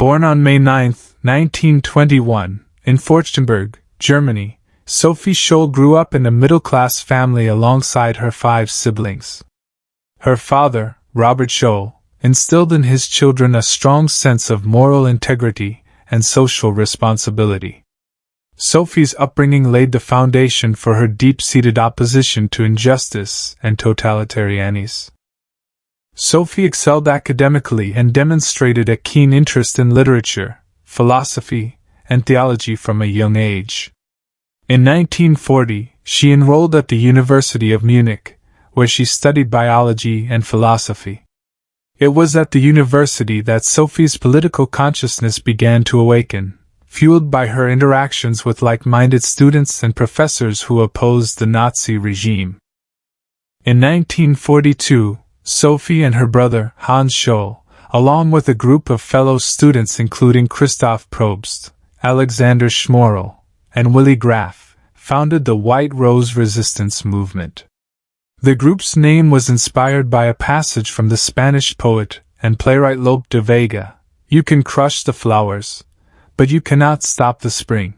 Born on May 9, 1921, in Forchtenberg, Germany, Sophie Scholl grew up in a middle-class family alongside her 5 siblings. Her father, Robert Scholl, instilled in his children a strong sense of moral integrity and social responsibility. Sophie's upbringing laid the foundation for her deep-seated opposition to injustice and totalitarianism. Sophie excelled academically and demonstrated a keen interest in literature, philosophy, and theology from a young age. In 1940, she enrolled at the University of Munich, where she studied biology and philosophy. It was at the university that Sophie's political consciousness began to awaken, fueled by her interactions with like-minded students and professors who opposed the Nazi regime. In 1942, Sophie and her brother, Hans Scholl, along with a group of fellow students including Christoph Probst, Alexander Schmorell, and Willi Graf, founded the White Rose resistance movement. The group's name was inspired by a passage from the Spanish poet and playwright Lope de Vega, "You can crush the flowers, but you cannot stop the spring."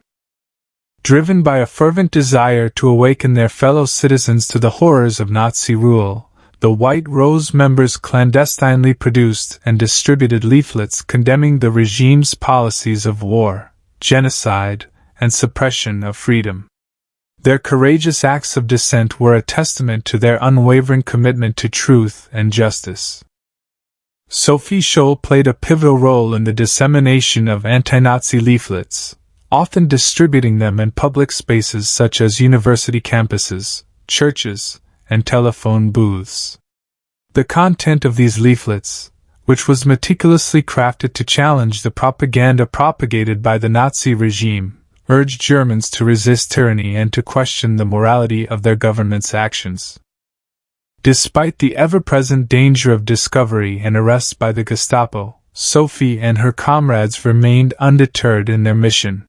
Driven by a fervent desire to awaken their fellow citizens to the horrors of Nazi rule, the White Rose members clandestinely produced and distributed leaflets condemning the regime's policies of war, genocide, and suppression of freedom. Their courageous acts of dissent were a testament to their unwavering commitment to truth and justice. Sophie Scholl played a pivotal role in the dissemination of anti-Nazi leaflets, often distributing them in public spaces such as university campuses, churches, and telephone booths. The content of these leaflets, which was meticulously crafted to challenge the propaganda propagated by the Nazi regime, urged Germans to resist tyranny and to question the morality of their government's actions. Despite the ever-present danger of discovery and arrest by the Gestapo, Sophie and her comrades remained undeterred in their mission.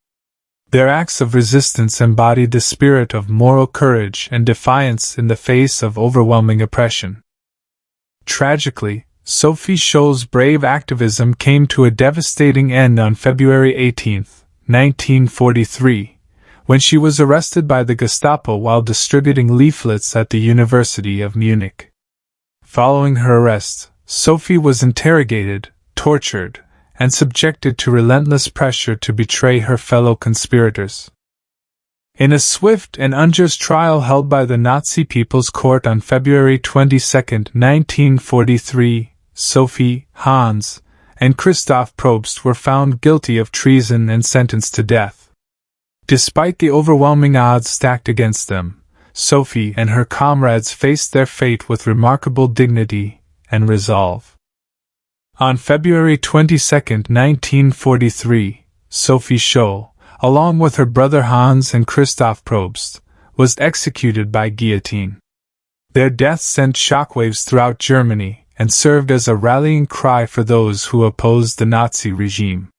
Their acts of resistance embodied the spirit of moral courage and defiance in the face of overwhelming oppression. Tragically, Sophie Scholl's brave activism came to a devastating end on February 18, 1943, when she was arrested by the Gestapo while distributing leaflets at the University of Munich. Following her arrest, Sophie was interrogated, tortured, and subjected to relentless pressure to betray her fellow conspirators. In a swift and unjust trial held by the Nazi People's Court on February 22, 1943, Sophie, Hans, and Christoph Probst were found guilty of treason and sentenced to death. Despite the overwhelming odds stacked against them, Sophie and her comrades faced their fate with remarkable dignity and resolve. On February 22, 1943, Sophie Scholl, along with her brother Hans and Christoph Probst, was executed by guillotine. Their death sent shockwaves throughout Germany and served as a rallying cry for those who opposed the Nazi regime.